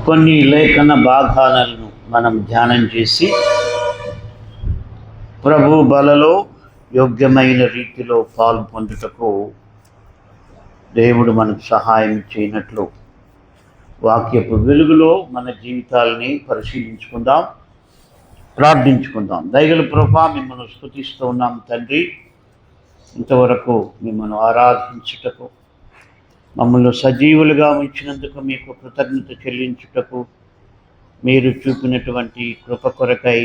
కొన్ని లేఖన భాగాలను మనం ధ్యానం చేసి ప్రభు బలలో యోగ్యమైన రీతిలో పాలు పొందుటకు దేవుడు మనకు సహాయం చేయనట్లు వాక్యపు వెలుగులో మన జీవితాలని పరిశీలించుకుందాం, ప్రార్థించుకుందాం. దయగల ప్రభా, మిమ్మల్ని స్తుతిస్తూ ఉన్నాం తండ్రి. ఇంతవరకు మిమ్మల్ని ఆరాధించుటకు, మమ్మల్ని సజీవులుగా ఉంచినందుకు మీకు కృతజ్ఞత చెల్లించుటకు, మీరు చూపినటువంటి కృప కొరకై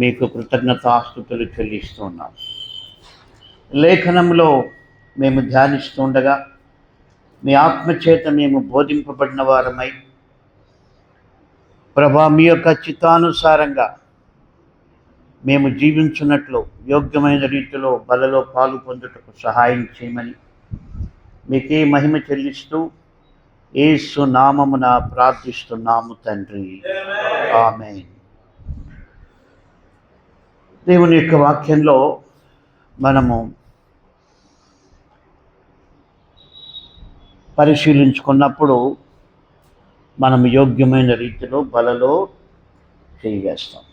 మీకు కృతజ్ఞతాస్తుతులు చెల్లిస్తూ ఉన్నాం. లేఖనంలో మేము ధ్యానిస్తుండగా మీ ఆత్మచేత మేము బోధింపబడిన వారమై ప్రభా, మీ యొక్క చిత్తానుసారంగా మేము జీవించున్నట్లు యోగ్యమైన రీతిలో బలలో పాలు పొందుటకు సహాయం చేయమని మీకే మహిమ చెల్లిస్తూ యేసు నామమున ప్రార్థిస్తున్నాము తండ్రి, ఆమేన్. దేవుని యొక్క వాక్యంలో మనము పరిశీలించుకున్నప్పుడు మనం యోగ్యమైన రీతిలో బలలో చేయవేస్తాం.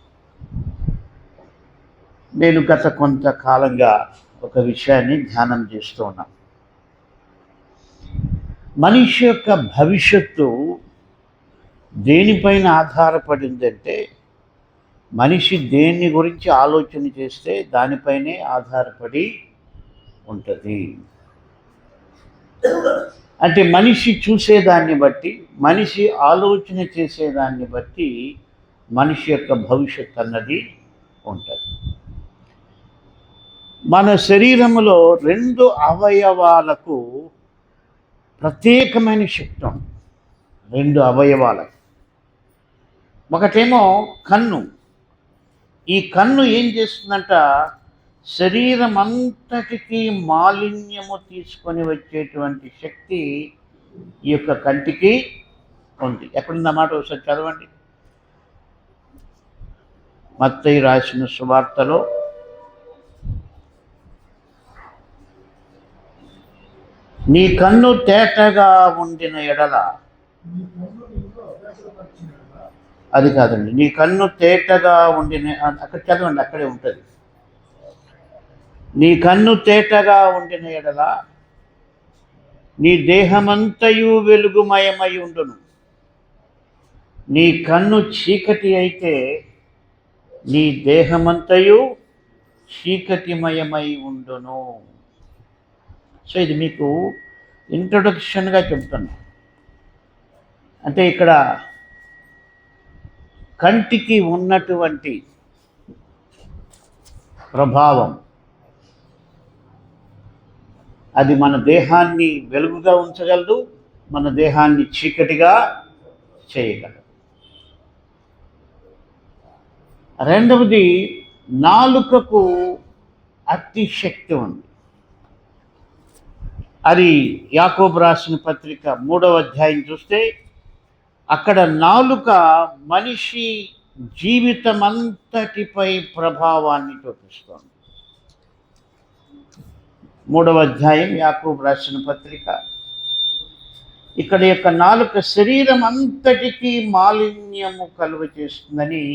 నేను గత కొంతకాలంగా ఒక విషయాన్ని ధ్యానం చేస్తూ ఉన్నాను. మనిషి యొక్క భవిష్యత్తు దేనిపైన ఆధారపడిందంటే, మనిషి దేని గురించి ఆలోచన చేస్తే దానిపైనే ఆధారపడి ఉంటుంది. అంటే మనిషి చూసేదాన్ని బట్టి, మనిషి ఆలోచన చేసేదాన్ని బట్టి మనిషి యొక్క భవిష్యత్తు అన్నది ఉంటుంది. మన శరీరంలో 2 అవయవాలకు ప్రత్యేకమైన శక్తి ఉంది. 2 అవయవాలకు. ఒకటేమో కన్ను. ఈ కన్ను ఏం చేస్తుందంట, శరీరం అంతటికి మాలిన్యము తీసుకొని వచ్చేటువంటి శక్తి ఈ యొక్క కంటికి ఉంది. ఎక్కడుందన్నమాట ఒకసారి చదవండి. మత్తయి రాసిన సువార్తలో 'నీ కన్ను తేటగా ఉండిన ఎడల', అది కాదండి, 'నీ కన్ను తేటగా ఉండిన', అక్కడ చదవండి, అక్కడే ఉంటుంది. 'నీ కన్ను తేటగా ఉండిన ఎడల నీ దేహమంతయు వెలుగుమయమై ఉండును. నీ కన్ను చీకటి అయితే నీ దేహమంతయు చీకటిమయమై ఉండును.' సో ఇది మీకు ఇంట్రొడక్షన్గా చెప్తున్నా. అంటే ఇక్కడ కంటికి ఉన్నటువంటి ప్రభావం, అది మన దేహాన్ని వెలుగుగా ఉంచగలదు, మన దేహాన్ని చీకటిగా చేయగలదు. రెండవది, నాలుకకు అతి శక్తి ఉంది. అది యాకోబు రాసిన పత్రిక 3వ అధ్యాయం చూస్తే అక్కడ నాలుక మనిషి జీవితం అంతటిపై ప్రభావాన్ని చూపిస్తుంది. 3వ అధ్యాయం యాకోబు రాసిన పత్రిక. ఇక్కడ యొక్క నాలుక శరీరం అంతటికీ మాలిన్యము కలుగ చేస్తుందని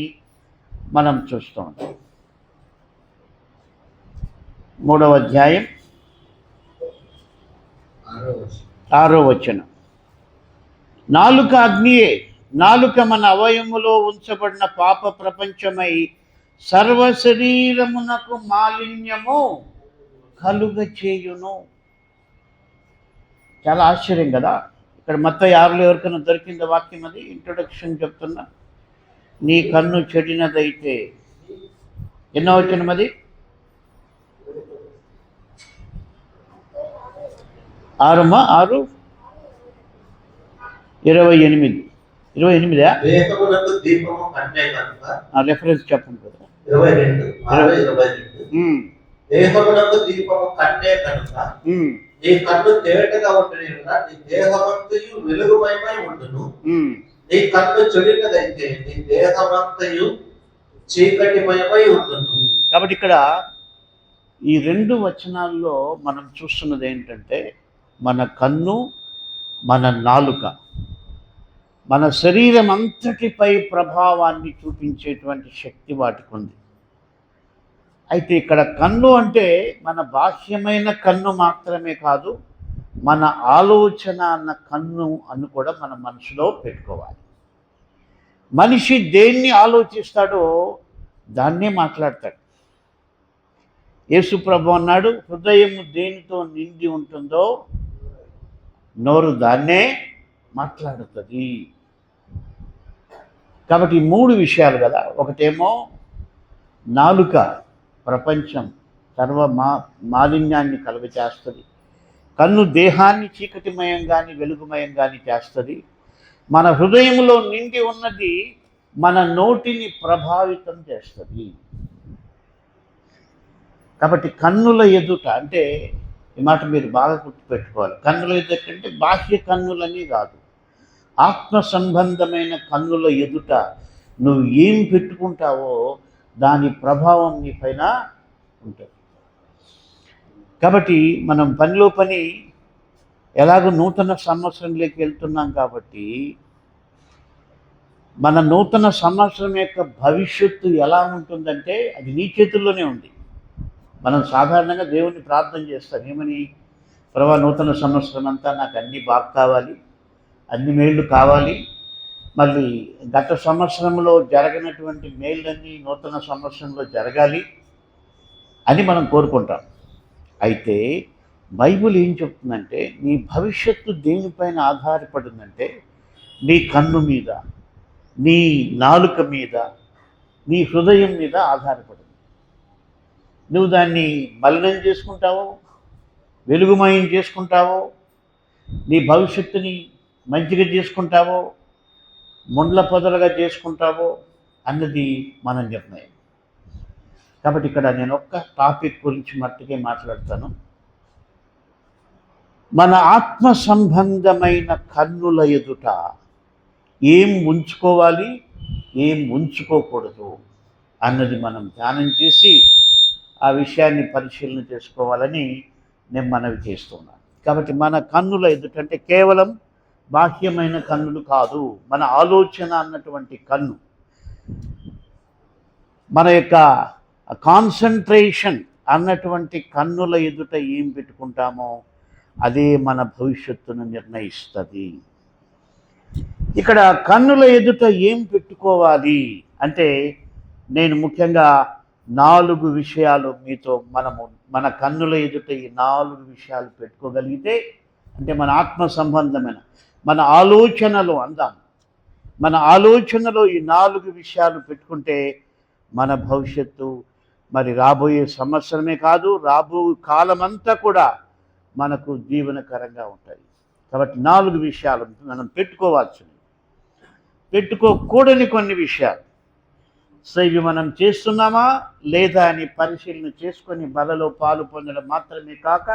మనం చూస్తూ ఉంటాం. 3వ అధ్యాయం 6వ వచనం. నాలుక అగ్నియే. నాలుక మన అవయములో ఉంచబడిన పాప ప్రపంచమై సర్వ శరీరమునకు మాలిన్యము కలుగ చేయును. చాలా ఆశ్చర్యం కదా. ఇక్కడ మత్తయి 6లో ఎవరికైనా దొరికింది వాక్యం? అది ఇంట్రొడక్షన్ చెప్తున్నా. నీ కన్ను చెడినదైతే, ఎన్నో వచనం అది? 6 28. 28 రెఫరెన్స్ చెప్పండి కదా. 22. దేహమునకు దీపము కన్నే కనుక నీ కన్ను తేటగా ఉండును, నీ దేహమంతయు వెలుగుమయమై ఉండును. నీ కన్ను చెడినదైతే నీ దేహమంతయు చీకటిమయమై ఉండును. కాబట్టి ఇక్కడ ఈ 2 వచనాల్లో మనం చూస్తున్నది ఏంటంటే, మన కన్ను, మన నాలుక మన శరీరం అంతటిపై ప్రభావాన్ని చూపించేటువంటి శక్తి వాటికి ఉంది. అయితే ఇక్కడ కన్ను అంటే మన బాహ్యమైన కన్ను మాత్రమే కాదు, మన ఆలోచన అన్న కన్ను అని కూడా మన మనసులో పెట్టుకోవాలి. మనిషి దేన్ని ఆలోచిస్తాడో దాన్నే మాట్లాడతాడు. యేసు ప్రభు అన్నాడు, హృదయం దేనితో నిండి ఉంటుందో నోరు దాన్నే మాట్లాడుతుంది. కాబట్టి ఈ 3 విషయాలు కదా. ఒకటేమో నాలుక ప్రపంచం మాలిన్యాన్ని కలుగచేస్తుంది. కన్ను దేహాన్ని చీకటిమయం కానీ వెలుగుమయం కానీ చేస్తుంది. మన హృదయంలో నిండి ఉన్నది మన నోటిని ప్రభావితం చేస్తుంది. కాబట్టి కన్నుల ఎదుట అంటే ఈ మాట మీరు బాగా గుర్తుపెట్టుకోవాలి. కన్నుల ఎదుట అంటే బాహ్య కన్నులని కాదు, ఆత్మ సంబంధమైన కన్నుల ఎదుట నువ్వు ఏం పెట్టుకుంటావో దాని ప్రభావం నీ పైన ఉంటుంది. కాబట్టి మనం పనిలో పని ఎలాగో నూతన సంవత్సరంలోకి వెళ్తున్నాం కాబట్టి మన నూతన సంవత్సరం యొక్క భవిష్యత్తు ఎలా ఉంటుందంటే అది నీ చేతుల్లోనే ఉంది. మనం సాధారణంగా దేవుణ్ణి ప్రార్థన చేస్తాం, ఏమని? ప్రభువా, నూతన సంవత్సరం అంతా నాకు అన్నీ బాగా కావాలి, అన్ని మేళ్ళు కావాలి, మళ్ళీ గత సంవత్సరంలో జరగనటువంటి మేళ్ళన్నీ నూతన సంవత్సరంలో జరగాలి అని మనం కోరుకుంటాం. అయితే బైబిల్ ఏం చెప్తుందంటే నీ భవిష్యత్తు దేనిపైన ఆధారపడిందంటే నీ కన్ను మీద, నీ నాలుక మీద, నీ హృదయం మీద ఆధారపడింది. నువ్వు దాన్ని మలినం చేసుకుంటావో, వెలుగుమయం చేసుకుంటావో, నీ భవిష్యత్తుని మంచిగా చేసుకుంటావో, ముండ్ల పొదలుగా చేసుకుంటావో అన్నది మన నిర్ణయం. కాబట్టి ఇక్కడ నేను ఒక్క టాపిక్ గురించి మట్టుకే మాట్లాడతాను. మన ఆత్మ సంబంధమైన కన్నుల ఎదుట ఏం ఉంచుకోవాలి, ఏం ఉంచుకోకూడదు అన్నది మనం ధ్యానం చేసి ఆ విషయాన్ని పరిశీలన చేసుకోవాలని నేను మనవి చేస్తున్నాను. కాబట్టి మన కన్నుల ఎదుట అంటే కేవలం బాహ్యమైన కన్నులు కాదు, మన ఆలోచన అన్నటువంటి కన్ను, మన యొక్క కాన్సన్ట్రేషన్ అన్నటువంటి కన్నుల ఎదుట ఏం పెట్టుకుంటామో అదే మన భవిష్యత్తును నిర్ణయిస్తుంది. ఇక్కడ కన్నుల ఎదుట ఏం పెట్టుకోవాలి అంటే నేను ముఖ్యంగా 4 విషయాలు మీతో మన కన్నుల ఎదుట ఈ 4 విషయాలు పెట్టుకోగలిగితే, అంటే మన ఆత్మ సంబంధమైన మన ఆలోచనలో అందాం, మన ఆలోచనలో ఈ 4 విషయాలు పెట్టుకుంటే మన భవిష్యత్తు మరి రాబోయే సంవత్సరమే కాదు, రాబో కాలమంతా కూడా మనకు జీవనకరంగా ఉంటాయి. కాబట్టి 4 విషయాలు మనం పెట్టుకోవాల్సింది. పెట్టుకోకూడని కొన్ని విషయాలు, సో ఇవి మనం చేస్తున్నామా లేదా అని పరిశీలన చేసుకొని బలలో పాలు పొందడం మాత్రమే కాక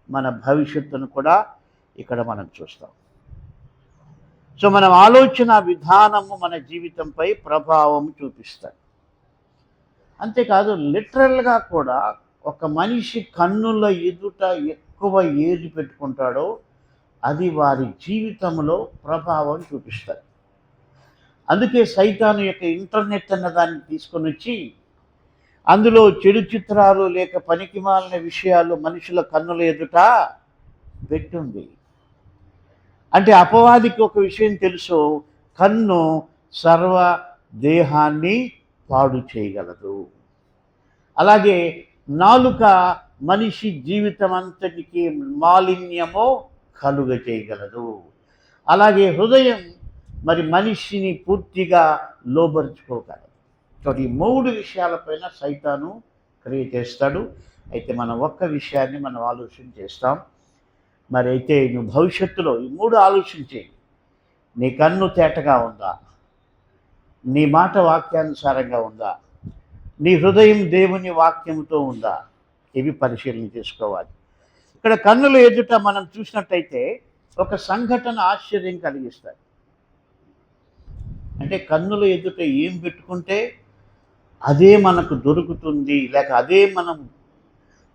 మన భవిష్యత్తును కూడా ఇక్కడ మనం చూస్తాం. సో మనం ఆలోచన విధానము మన జీవితంపై ప్రభావం చూపిస్తాయి. అంతేకాదు లిటరల్గా కూడా ఒక మనిషి కన్నుల ఎదుట ఎక్కువ ఏది పెట్టుకుంటాడో అది వారి జీవితంలో ప్రభావం చూపిస్తుంది. అందుకే సైతాను యొక్క ఇంటర్నెట్ అన్న దాన్ని తీసుకొని వచ్చి అందులో చెడు చిత్రాలు లేక పనికిమాలిన విషయాలు మనుషుల కన్నుల ఎదుట పెట్టుంది. అంటే అపవాదికి ఒక విషయం తెలుసు, కన్ను సర్వ దేహాన్ని పాడు చేయగలదు. అలాగే నాలుక మనిషి జీవితం అంతటికి మాలిన్యమో కలుగ చేయగలదు. అలాగే హృదయం మరి మనిషిని పూర్తిగా లోబరుచుకోగలదు. కాబట్టి ఈ 3 విషయాలపైన సైతాను క్రియ చేస్తాడు. అయితే మనం ఒక్క విషయాన్ని మనం ఆలోచన చేస్తాం. మరి అయితే నువ్వు భవిష్యత్తులో ఈ 3 ఆలోచించి, నీ కన్ను తేటగా ఉందా, నీ మాట వాక్యానుసారంగా ఉందా, నీ హృదయం దేవుని వాక్యంతో ఉందా, ఇవి పరిశీలన చేసుకోవాలి. ఇక్కడ కన్నుల ఎదుట మనం చూసినట్టయితే ఒక సంఘటన ఆశ్చర్యం కలిగిస్తుంది. అంటే కన్నుల ఎదుట ఏం పెట్టుకుంటే అదే మనకు దొరుకుతుంది, లేక అదే మనం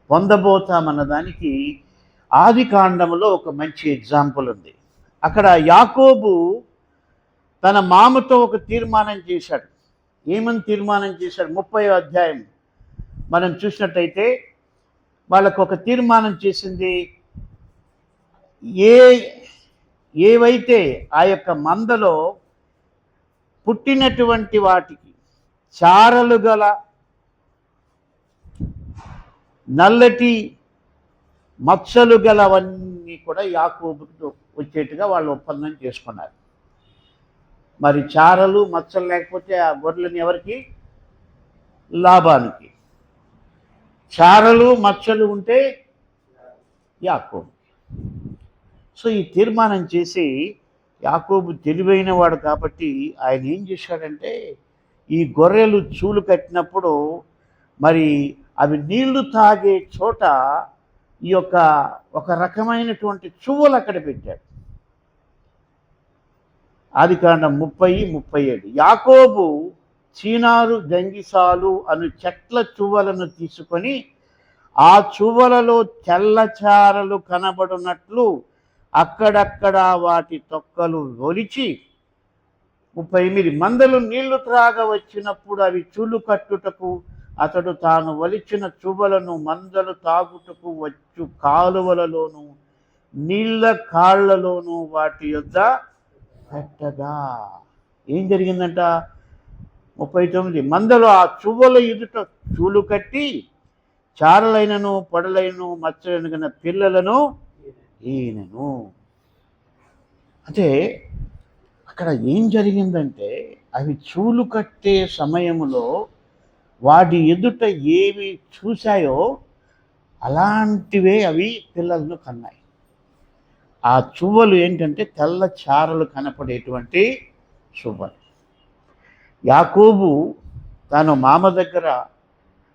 పొందబోతామన్న దానికి ఆదికాండములో ఒక మంచి ఎగ్జాంపుల్ ఉంది. అక్కడ యాకోబు తన మామతో ఒక తీర్మానం చేశాడు. ఏమని తీర్మానం చేశాడు? 30వ అధ్యాయం మనం చూసినట్టయితే వాళ్ళకు ఒక తీర్మానం చేసింది. ఏవైతే ఆ యొక్క మందలో పుట్టినటువంటి వాటికి చారలు గల నల్లటి మచ్చలు గలవన్నీ కూడా యాకోబుకు వచ్చేట్టుగా వాళ్ళు ఒప్పందం చేసుకున్నారు. మరి చారలు మచ్చలు లేకపోతే ఆ గొర్రెలని ఎవరికి? లాబానికి. చారలు మచ్చలు ఉంటే యాకోబు. సో ఈ తీర్మానం చేసి యాకోబు తెలివైన వాడు కాబట్టి ఆయన ఏం చేశాడంటే, ఈ గొర్రెలు చూలు కట్టినప్పుడు మరి అవి నీళ్లు తాగే చోట ఈ యొక్క ఒక రకమైనటువంటి చువ్వలు అక్కడ పెట్టాడు. ఆదికాండం 30:37. యాకోబు చీనారు జంగిసాలు అను చెట్ల చువ్వలను తీసుకొని ఆ చువ్వలలో తెల్లచారలు కనబడినట్లు అక్కడక్కడ వాటి తొక్కలు ఒలిచి 38 మందలు నీళ్లు త్రాగ వచ్చినప్పుడు అవి చూలు కట్టుటకు అతడు తాను ఒలిచిన చువ్వలను మందలు తాగుటకు వచ్చు కాలువలలోను నీళ్ల కాళ్లలోను వాటి యొద్ద పెట్టగా ఏం జరిగిందంట? 39 మందలు ఆ చువ్వల ఎదుట చూలు కట్టి చారలైనను పొడలైనను మచ్చలైన పిల్లలను ఈయనను. అంటే అక్కడ ఏం జరిగిందంటే, అవి చూలు కట్టే సమయంలో వాటి ఎదుట ఏవి చూశాయో అలాంటివే అవి పిల్లలను కన్నాయి. ఆ చువ్వలు ఏంటంటే తెల్ల చారలు కనపడేటువంటి చువ్వలు. యాకోబు తాను మామ దగ్గర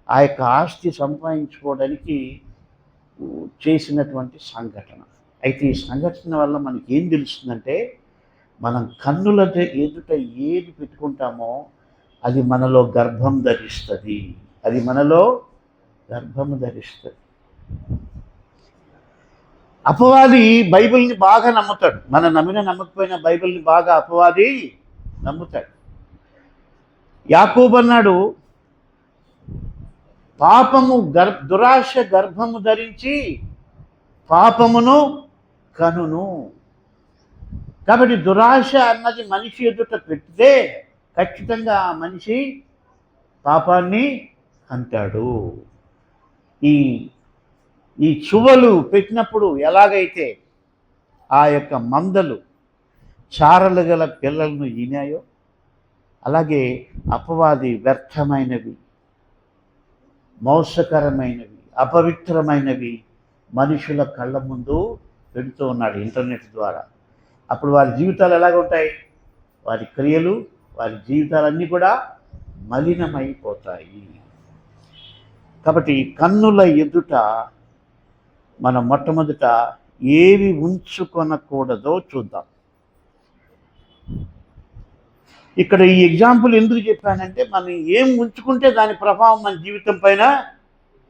ఆ యొక్క ఆస్తి సంపాదించుకోవడానికి చేసినటువంటి సంఘటన. అయితే ఈ సంఘటన వల్ల మనకి ఏం తెలుస్తుందంటే, మనం కన్నుల ఎదుట ఏది పెట్టుకుంటామో అది మనలో గర్భం ధరిస్తుంది. అది మనలో గర్భము ధరిస్తుంది. అపవాది బైబిల్ని బాగా నమ్ముతాడు. మనం నమ్మినా నమ్మకపోయినా బైబిల్ని బాగా అపవాది నమ్ముతాడు. యాకోబు అన్నాడు, పాపము దురాశ గర్భము ధరించి పాపమును కనును. కాబట్టి దురాశ అన్నది మనిషి ఎదుట పెడితే ఖచ్చితంగా ఆ మనిషి పాపాన్ని అంటాడు. ఈ చువ్వలు పెట్టినప్పుడు ఎలాగైతే ఆ యొక్క మందలు చారలు గల పిల్లలను ఈనాయో, అలాగే అపవాది వ్యర్థమైనవి, మోసకరమైనవి, అపవిత్రమైనవి మనుషుల కళ్ళ ముందు పెడుతూ ఉన్నాడు ఇంటర్నెట్ ద్వారా. అప్పుడు వారి జీవితాలు ఎలాగ ఉంటాయి? వారి క్రియలు, వారి జీవితాలన్నీ కూడా మలినమైపోతాయి. కాబట్టి కన్నుల ఎదుట మనం మొట్టమొదట ఏవి ఉంచుకొనకూడదో చూద్దాం. ఇక్కడ ఈ ఎగ్జాంపుల్ ఎందుకు చెప్పానంటే, మనం ఏం ఉంచుకుంటే దాని ప్రభావం మన జీవితం పైన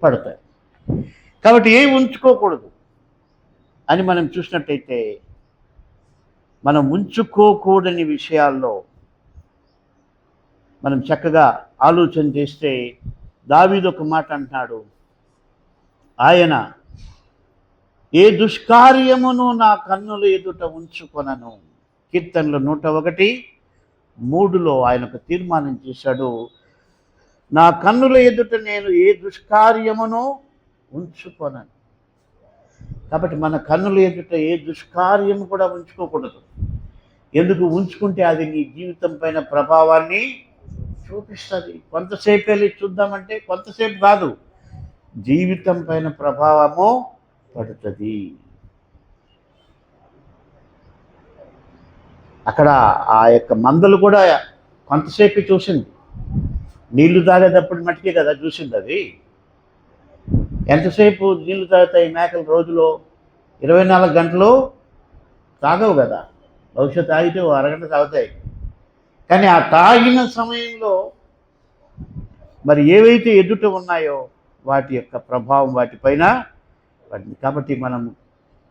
పడతాయి. కాబట్టి ఏం ఉంచుకోకూడదు అని మనం చూసినట్టయితే, మనం ఉంచుకోకూడని విషయాల్లో మనం చక్కగా ఆలోచన చేస్తే దావీదు ఒక మాట అంటున్నాడు, ఆయన ఏ దుష్కార్యమును నా కన్నుల ఎదుట ఉంచుకొనను. కీర్తనలు 101:3 ఆయన ఒక తీర్మానం చేశాడు, నా కన్నుల ఎదుట నేను ఏ దుష్కార్యమును ఉంచుకొనను. కాబట్టి మన కన్నుల ఎదుట ఏ దుష్కార్యము కూడా ఉంచుకోకూడదు. ఎందుకు? ఉంచుకుంటే అది నీ జీవితం పైన ప్రభావాన్ని చూపిస్తుంది. కొంతసేపు వెళ్ళి చూద్దామంటే కొంతసేపు కాదు, జీవితం పైన ప్రభావము పడుతుంది. అక్కడ ఆ యొక్క మందలు కూడా కొంతసేపు చూసింది. నీళ్లు తాగేటప్పుడు మట్టికే కదా చూసింది. అది ఎంతసేపు నీళ్లు తాగుతాయి మేకలు? రోజులో 24 గంటలు తాగవు కదా. బహుశా తాగితే అరగంట తాగుతాయి. కానీ ఆ తాగిన సమయంలో మరి ఏవైతే ఎదుట ఉన్నాయో వాటి యొక్క ప్రభావం వాటిపైన పడింది. కాబట్టి మనం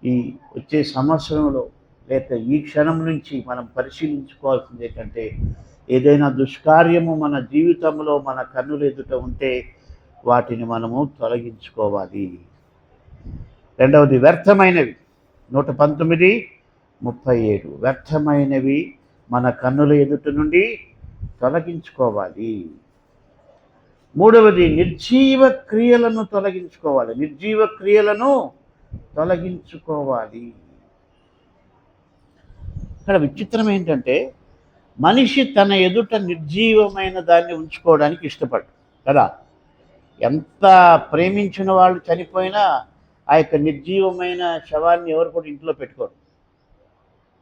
ఈ వచ్చే సంవత్సరంలో లేక ఈ క్షణం నుంచి మనం పరిశీలించుకోవాల్సింది ఏంటంటే, ఏదైనా దుష్కార్యము మన జీవితంలో మన కన్నుల ఎదుట ఉంటే వాటిని మనము తొలగించుకోవాలి. రెండవది వ్యర్థమైనవి. 119:37 వ్యర్థమైనవి మన కన్నుల ఎదుట నుండి తొలగించుకోవాలి. మూడవది నిర్జీవ క్రియలను తొలగించుకోవాలి. నిర్జీవ క్రియలను తొలగించుకోవాలి. ఇక్కడ విచిత్రం ఏంటంటే, మనిషి తన ఎదుట నిర్జీవమైన దాన్ని ఉంచుకోవడానికి ఇష్టపడు కదా. ఎంత ప్రేమించిన వాళ్ళు చనిపోయినా ఆ యొక్క నిర్జీవమైన శవాన్ని ఎవరు కూడా ఇంట్లో పెట్టుకోరు.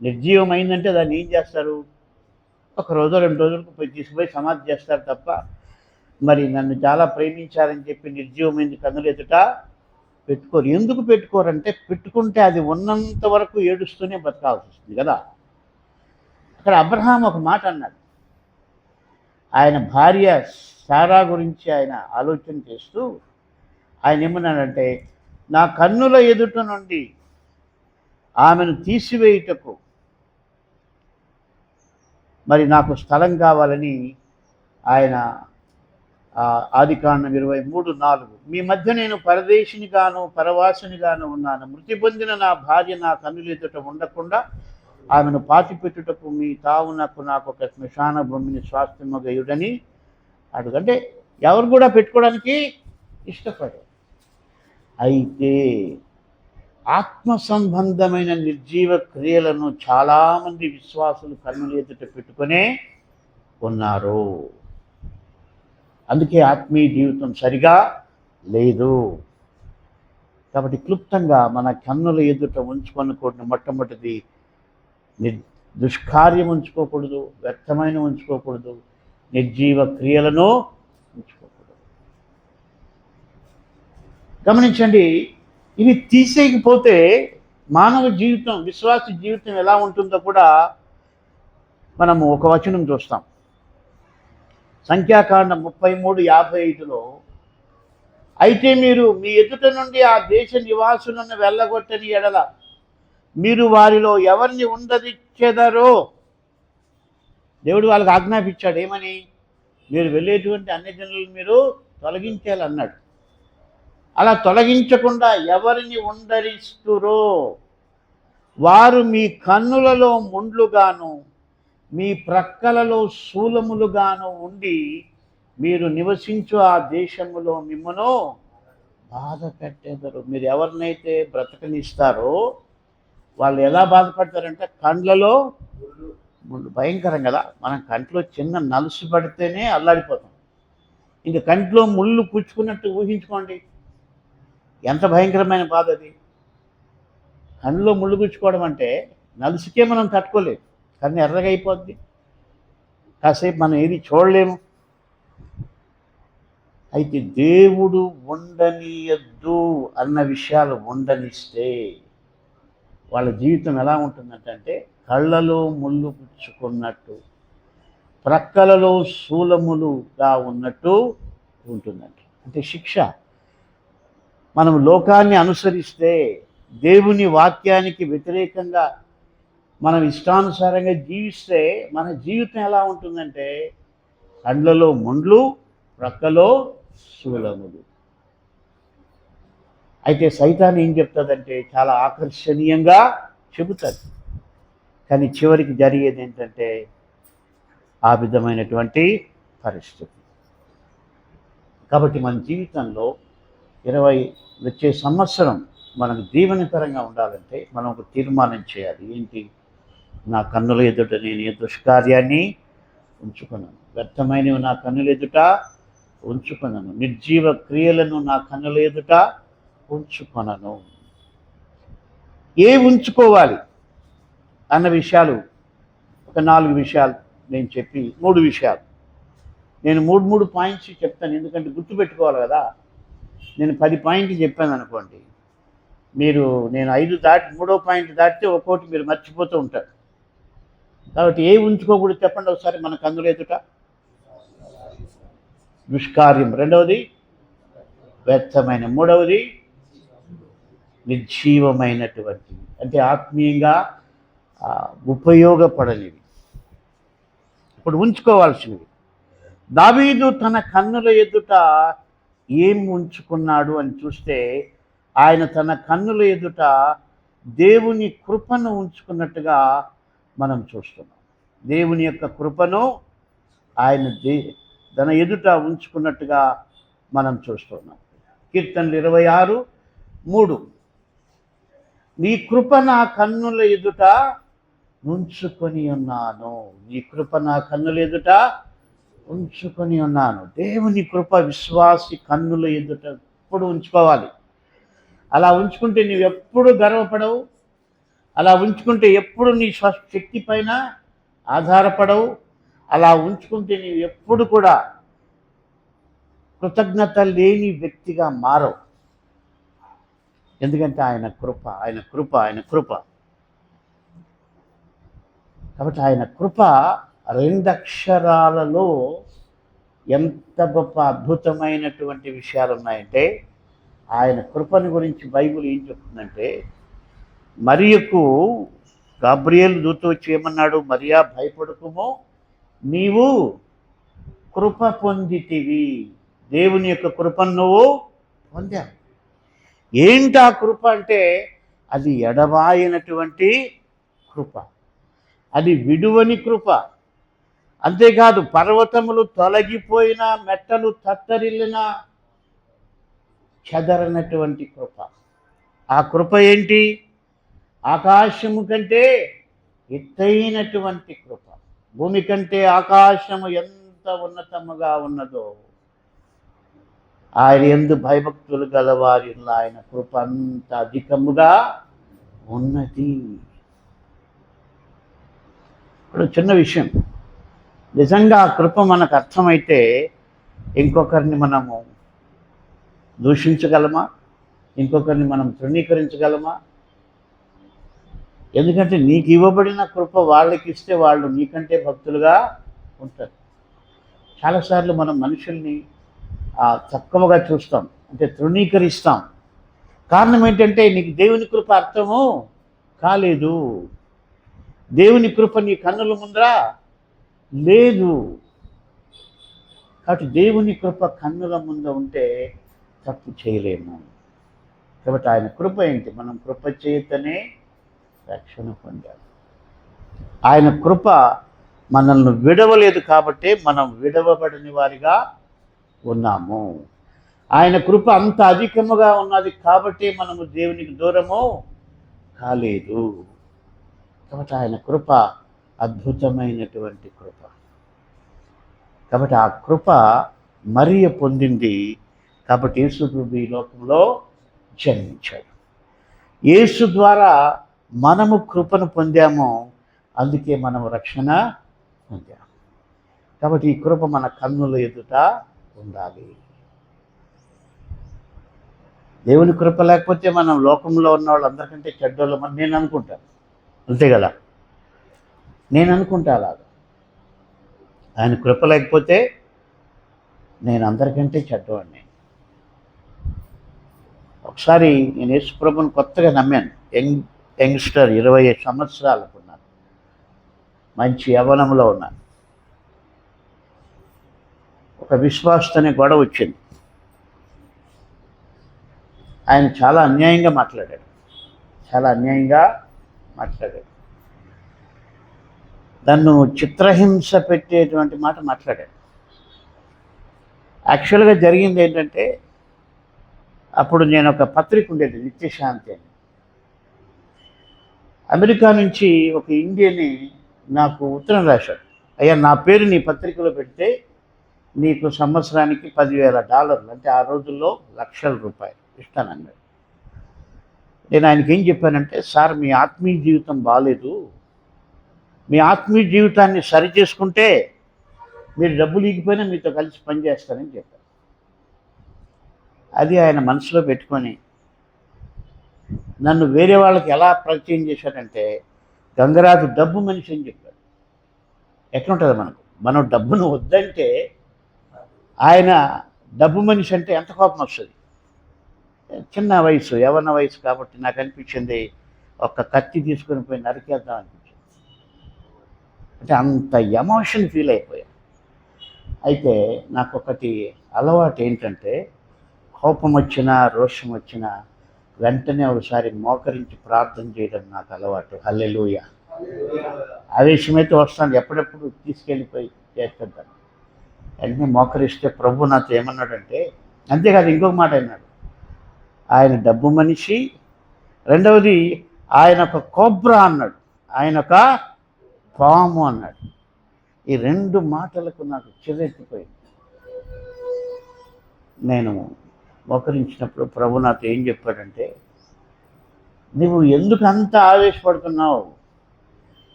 నిర్జీవమైందంటే దాన్ని ఏం చేస్తారు? 1 రోజు 2 రోజులకు తీసుకుపోయి సమాధి చేస్తారు తప్ప, మరి నన్ను చాలా ప్రేమించారని చెప్పి నిర్జీవమైంది కన్నుల ఎదుట పెట్టుకోరు. ఎందుకు పెట్టుకోరంటే, పెట్టుకుంటే అది ఉన్నంత వరకు ఏడుస్తూనే బతకాల్సి వస్తుంది కదా. అక్కడ అబ్రహాం ఒక మాట అన్నాడు. ఆయన భార్య సారా గురించి ఆయన ఆలోచన చేస్తూ ఆయన ఏమన్నాడంటే, నా కన్నుల ఎదుట నుండి ఆమెను తీసివేయుటకు మరి నాకు స్థలం కావాలని ఆయన ఆదికాండం 23:4 మీ మధ్య నేను పరదేశినిగాను పరవాసినిగాను ఉన్నాను. మృతి పొందిన నా భార్య నా కన్నుల ఎదుట ఉండకుండా ఆమెను పాతిపెట్టుటకు మీ తావునకు నాకు ఒక శ్మశాన భూమిని స్వాస్థ్యమగయుడని అడుగంటే ఎవరు కూడా పెట్టుకోవడానికి ఇష్టపడరు. అయితే ఆత్మ సంబంధమైన నిర్జీవ క్రియలను చాలామంది విశ్వాసులు కన్నుల ఎదుట పెట్టుకునే ఉన్నారు. అందుకే ఆత్మీయ జీవితం సరిగా లేదు. కాబట్టి క్లుప్తంగా మన కన్నుల ఎదుట ఉంచుకొనకూడదు. మొట్టమొదటిది దుష్కార్యం ఉంచుకోకూడదు, వ్యర్థమైన ఉంచుకోకూడదు, నిర్జీవ క్రియలను ఉంచుకోకూడదు. గమనించండి, ఇవి తీసేయకపోతే మానవ జీవితం, విశ్వాస జీవితం ఎలా ఉంటుందో కూడా మనము ఒక వచనం చూస్తాం. సంఖ్యాకాండం 33:55 అయితే మీరు మీ ఎదుట నుండి ఆ దేశ నివాసులను వెళ్ళగొట్టని ఎడల మీరు వారిలో ఎవరిని ఉండదిచ్చెదరో, దేవుడు వాళ్ళకి ఆజ్ఞాపించాడు. ఏమని? మీరు వెళ్ళేటువంటి అన్ని జనులను మీరు తొలగించాలన్నాడు. అలా తొలగించకుండా ఎవరిని ఉండరిస్తురో వారు మీ కన్నులలో ముండ్లుగాను మీ ప్రక్కలలో శూలములుగాను ఉండి మీరు నివసించు ఆ దేశములో మిమ్మను బాధ పెట్టేదరు. మీరు ఎవరినైతే బ్రతకనిస్తారో వాళ్ళు ఎలా బాధపడతారంటే, కండ్లలో ముళ్ళు. భయంకరం కదా. మనం కంట్లో చిన్న నలుసు పడితేనే అల్లాడిపోతాం. ఇంక కంట్లో ముళ్ళు పుచ్చుకున్నట్టు ఊహించుకోండి, ఎంత భయంకరమైన బాధ అది. కన్నులో ముళ్ళు గుచ్చుకోవడం అంటే నలుసుకే మనం తట్టుకోలేము. కన్ను ఎర్రగా అయిపోద్ది, కాసేపు మనం ఏది చూడలేము. అయితే దేవుడు ఉండనీయద్దు అన్న విషయాలు ఉండనిస్తే వాళ్ళ జీవితం ఎలా ఉంటుందంటే, కళ్ళలో ముళ్ళు పుచ్చుకున్నట్టు, ప్రక్కలలో శూలములుగా ఉన్నట్టు ఉంటుందంట. అంటే శిక్ష. మనం లోకాన్ని అనుసరిస్తే, దేవుని వాక్యానికి వ్యతిరేకంగా మనం ఇష్టానుసారంగా జీవిస్తే మన జీవితం ఎలా ఉంటుందంటే, కండ్లలో ముండ్లు, ప్రక్కలో శూలములు. అయితే సైతాన్ ఏం చెప్తుందంటే, చాలా ఆకర్షణీయంగా చెబుతుంది, కానీ చివరికి జరిగేది ఏంటంటే ఆ విధమైనటువంటి పరిస్థితి. కాబట్టి మన జీవితంలో వచ్చే సంవత్సరం మనకు దీవెనకరంగా ఉండాలంటే మనం ఒక తీర్మానం చేయాలి. ఏంటి? నా కన్నుల ఎదుట నేను ఏ దుష్కార్యాన్ని ఉంచుకున్నాను, వ్యర్థమైనవి నా కన్నుల ఎదుట ఉంచుకున్నాను, నిర్జీవ క్రియలను నా కన్నుల ఎదుట ఉంచుకొనను. ఏ ఉంచుకోవాలి అన్న విషయాలు ఒక 4 విషయాలు నేను చెప్పి 3 విషయాలు నేను 3 పాయింట్స్ చెప్తాను. ఎందుకంటే గుర్తుపెట్టుకోవాలి కదా. నేను 10 పాయింట్లు చెప్పాను అనుకోండి, నేను 5 దాటి 3వ పాయింట్ దాటితే ఒక్కోటి మీరు మర్చిపోతూ ఉంటారు. కాబట్టి ఏ ఉంచుకోకూడదు చెప్పండి ఒకసారి. మన కన్నుల ఎదుట దుష్కార్యం, రెండవది వ్యర్థమైన, మూడవది నిర్జీవమైనటువంటివి. అంటే ఆత్మీయంగా ఉపయోగపడనివి, ఇప్పుడు ఉంచుకోవాల్సినవి. దావీదు తన కన్నుల ఎదుట ఏం ఉంచుకున్నాడు అని చూస్తే, ఆయన తన కన్నుల ఎదుట దేవుని కృపను ఉంచుకున్నట్టుగా మనం చూస్తున్నాం. దేవుని యొక్క కృపను ఆయన తన ఎదుట ఉంచుకున్నట్టుగా మనం చూస్తున్నాం. కీర్తనలు 26:3, నీ కృప నా కన్నుల ఎదుట ఉంచుకొని ఉన్నాను. నీ కృప నా కన్నుల ఎదుట ఉంచుకొని ఉన్నాను. దేవుని కృప విశ్వాసి కన్నుల ఎదుట ఎప్పుడు ఉంచుకోవాలి. అలా ఉంచుకుంటే నీవు ఎప్పుడు గర్వపడవు. అలా ఉంచుకుంటే ఎప్పుడు నీ శక్తి పైన ఆధారపడవు. అలా ఉంచుకుంటే నీవు ఎప్పుడు కూడా కృతజ్ఞత లేని వ్యక్తిగా మారవు. ఎందుకంటే ఆయన కృప, ఆయన కృప, ఆయన కృప. కాబట్టి ఆయన కృప 2 అక్షరాలలో ఎంత గొప్ప అద్భుతమైనటువంటి విషయాలు ఉన్నాయంటే, ఆయన కృపను గురించి బైబిల్ ఏం చెప్తుందంటే, మరియకు గాబ్రియేలు దూత వచ్చి ఏమన్నాడు? మరియా, భయపడకుము, నీవు కృప పొందితివి. దేవుని యొక్క కృపను నువ్వు పొందావు. ఏంటి ఆ కృప అంటే, అది ఎడబాయినటువంటి కృప, అది విడువని కృప. అంతేకాదు, పర్వతములు తొలగిపోయిన, మెట్టలు తత్తరిల్లిన, చెదరనటువంటి కృప. ఆ కృప ఏంటి? ఆకాశము కంటే ఎత్తైనటువంటి కృప. భూమి కంటే ఆకాశము ఎంత ఉన్నతముగా ఉన్నదో, ఆయన యందు భయభక్తులు గలవారిలో ఆయన కృప అంత అధికముగా ఉన్నది. ఇప్పుడు చిన్న విషయం, నిజంగా ఆ కృప మనకు అర్థమైతే ఇంకొకరిని మనము దూషించగలమా? ఇంకొకరిని మనం తృణీకరించగలమా? ఎందుకంటే నీకు ఇవ్వబడిన కృప వాళ్ళకి ఇస్తే వాళ్ళు నీకంటే భక్తులుగా ఉంటారు. చాలాసార్లు మనం మనుషుల్ని తక్కువగా చూస్తాం, అంటే తృణీకరిస్తాం. కారణం ఏంటంటే, నీకు దేవుని కృప అర్థము కాలేదు. దేవుని కృప నీ కన్నుల ముందర లేదు. కాబట్టి దేవుని కృప కన్నుల ముందు ఉంటే తప్పు చేయలేము. కాబట్టి ఆయన కృప ఏంటి? మనం కృప చేతనే రక్షణ పొందాము. ఆయన కృప మనల్ని విడవలేదు కాబట్టి మనం విడవబడని వారిగా ఉన్నాము. ఆయన కృప అంత అధికముగా ఉన్నది కాబట్టి మనము దేవునికి దూరము కాలేదు. కాబట్టి ఆయన కృప అద్భుతమైనటువంటి కృప. కాబట్టి ఆ కృప మరియ పొందింది. కాబట్టి యేసు ప్రభు ఈ లోకంలో జన్మించాడు. యేసు ద్వారా మనము కృపను పొందాము, అందుకే మనము రక్షణ పొందాము. కాబట్టి ఈ కృప మన కన్నుల ఎదుట ఉండాలి. దేవుని కృప లేకపోతే మనం లోకంలో ఉన్న వాళ్ళు అందరికంటే చెడ్డోళ్ళమని నేను అనుకుంటాను. అంతే కదా, నేను అనుకుంటా అలాగా. ఆయన కృప లేకపోతే నేను అందరికంటే చెడ్డవాడిని. ఒకసారి నేను యేసు ప్రభువుని కొత్తగా నమ్మాను. యంగ్స్టర్, 25 సంవత్సరాలకు ఉన్నాను, మంచి యవ్వనంలో ఉన్నాను. ఒక విశ్వాసతోనే గొడవ వచ్చింది. ఆయన చాలా అన్యాయంగా మాట్లాడాడు. నన్ను చిత్రహింస పెట్టేటువంటి మాట మాట్లాడాడు. యాక్చువల్గా జరిగింది ఏంటంటే, అప్పుడు నేను ఒక పత్రిక ఉండేది, నిత్యశాంతి అని. అమెరికా నుంచి ఒక ఇండియన్ని నాకు ఉత్తరం రాశాడు. అయ్యా, నా పేరు నీ పత్రికలో పెడితే నీకు సంవత్సరానికి $10,000, అంటే ఆ రోజుల్లో లక్షల రూపాయలు ఇస్తానన్నాడు. నేను ఆయనకి ఏం చెప్పానంటే, సార్, మీ ఆత్మీయ జీవితం బాగాలేదు, మీ ఆత్మీయ జీవితాన్ని సరి చేసుకుంటే మీరు డబ్బులు ఇగిపోయినా మీతో కలిసి పనిచేస్తానని చెప్పారు. అది ఆయన మనసులో పెట్టుకొని నన్ను వేరే వాళ్ళకి ఎలా పరిచయం చేశాడంటే, గంగరాజు డబ్బు మనిషి అని చెప్పాడు. ఎట్లుంటుంది మనకు? మనం డబ్బును వద్దంటే ఆయన డబ్బు మనిషి అంటే ఎంత కోపం వస్తుంది. చిన్న వయసు, యవ్వన వయసు కాబట్టి నాకు అనిపించింది, ఒక కత్తి తీసుకొని పోయి నరికేద్దాం అనిపించింది. అంటే అంత ఎమోషన్ ఫీల్ అయిపోయాను. అయితే నాకు ఒకటి అలవాటు ఏంటంటే, కోపం వచ్చినా రోషం వచ్చినా వెంటనే ఒకసారి మోకరించి ప్రార్థన చేయడం నాకు అలవాటు. హల్లెలూయా. ఆవేశమైతే వస్తాను, ఎప్పుడెప్పుడు తీసుకెళ్ళిపోయి చేస్తుంటాను. వెంటనే మోకరిస్తే ప్రభు నాతో ఏమన్నాడంటే, అంతేకాదు ఇంకొక మాట అన్నాడు, ఆయన డబ్బు మనిషి, రెండవది ఆయన ఒక కోబ్రా అన్నాడు, ఆయన ఒక పాము అన్నాడు. ఈ రెండు మాటలకు నాకు చిరెత్తిపోయింది. నేను మోకరించినప్పుడు ప్రభు నాతో ఏం చెప్పాడంటే, నువ్వు ఎందుకు అంత ఆవేశపడుతున్నావు?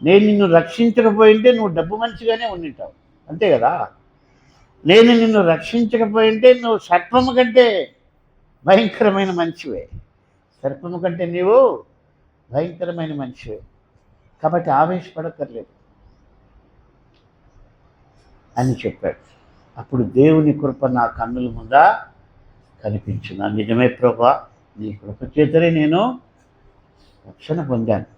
నేను నిన్ను రక్షించకపోయింటే నువ్వు డబ్బు మనిషిగానే ఉండింటావు, అంతే కదా. నేను నిన్ను రక్షించకపోయింటే నువ్వు సర్పము కంటే భయంకరమైన మనిషివే. సర్పము కంటే నీవు భయంకరమైన మనిషివే. కాబట్టి ఆవేశపడక్కర్లేదు అని చెప్పాడు. అప్పుడు దేవుని కృప నా కన్నుల ముందా కనిపించింది. నిజమే ప్రభా, నీ కృప చేతనే నేను రక్షణ పొందాను.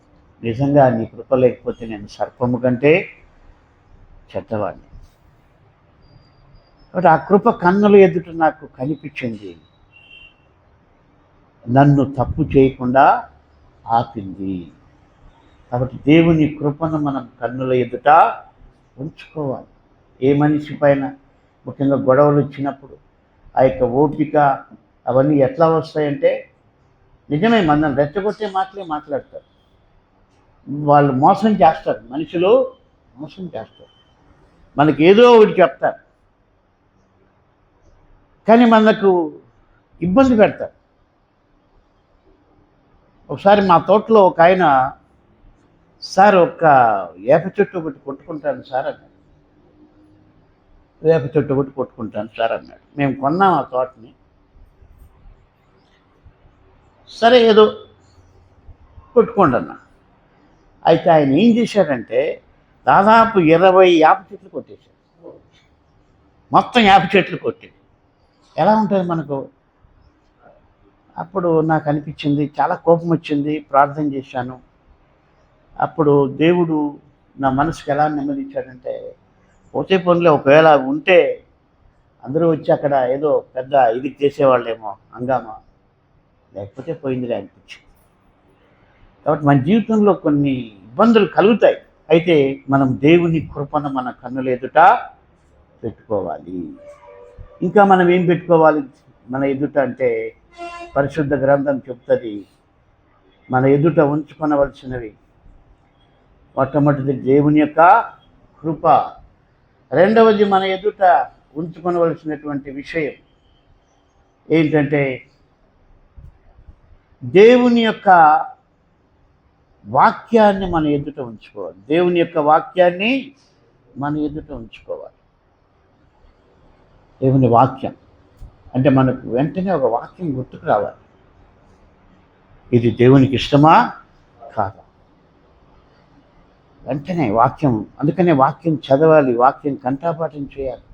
నిజంగా నీ కృప లేకపోతే నేను సర్పము కంటే చెడ్డవాడిని. కాబట్టి ఆ కృప కన్నుల ఎదుట నాకు కనిపించింది, నన్ను తప్పు చేయకుండా ఆపింది. కాబట్టి దేవుని కృపను మనం కన్నుల ఎదుట ఉంచుకోవాలి. ఏ మనిషి పైన ముఖ్యంగా గొడవలు వచ్చినప్పుడు ఆ యొక్క ఓపిక అవన్నీ ఎట్లా వస్తాయంటే, నిజమే మనల్ని రెచ్చగొట్టే మాటలే మాట్లాడతారు. వాళ్ళు మోసం చేస్తారు, మనుషులు మోసం చేస్తారు, మనకి ఏదో ఒకటి చెప్తారు, కానీ మనకు ఇబ్బంది పెడతారు. ఒకసారి మా తోటలో ఒక ఆయన, సార్ ఒక్క వేప చెట్టు ఒకటి కొట్టుకుంటాను సార్ అన్నాడు. వేప చెట్టు ఒకటి కొట్టుకుంటాను సార్ అన్నాడు. మేము కొన్నాం ఆ తోటని. సరే ఏదో కొట్టుకోండి అన్నా. అయితే ఆయన ఏం చేశాడంటే దాదాపు 20 వేప చెట్లు కొట్టేశాడు. మొత్తం వేప చెట్లు కొట్టి ఎలా ఉంటుంది మనకు? అప్పుడు నాకు అనిపించింది, చాలా కోపం వచ్చింది, ప్రార్థన చేశాను. అప్పుడు దేవుడు నా మనసుకు ఎలా నెమ్మదించాడంటే, పోతే పనులే, ఒకవేళ ఉంటే అందరూ వచ్చి అక్కడ ఏదో పెద్ద ఇది చేసేవాళ్ళేమో హంగామా, లేకపోతే పోయిందిలే అనిపించింది. కాబట్టి మన జీవితంలో కొన్ని ఇబ్బందులు కలుగుతాయి. అయితే మనం దేవుని కృపను మన కన్నుల ఎదుట పెట్టుకోవాలి. ఇంకా మనం ఏం పెట్టుకోవాలి మన ఎదుట అంటే, పరిశుద్ధ గ్రంథం చెప్తుంది మన ఎదుట ఉంచుకొనవలసినవి. మొట్టమొదటిది దేవుని యొక్క కృప, రెండవది మన ఎదుట ఉంచుకొనవలసినటువంటి విషయం ఏంటంటే దేవుని యొక్క వాక్యాన్ని మన ఎదుట ఉంచుకోవాలి. దేవుని యొక్క వాక్యాన్ని మన ఎదుట ఉంచుకోవాలి. దేవుని వాక్యం అంటే మనకు వెంటనే ఒక వాక్యం గుర్తుకు రావాలి, ఇది దేవునికి ఇష్టమా కాదా, వెంటనే వాక్యం. అందుకనే వాక్యం చదవాలి, వాక్యం కంఠపాఠం చేయాలి.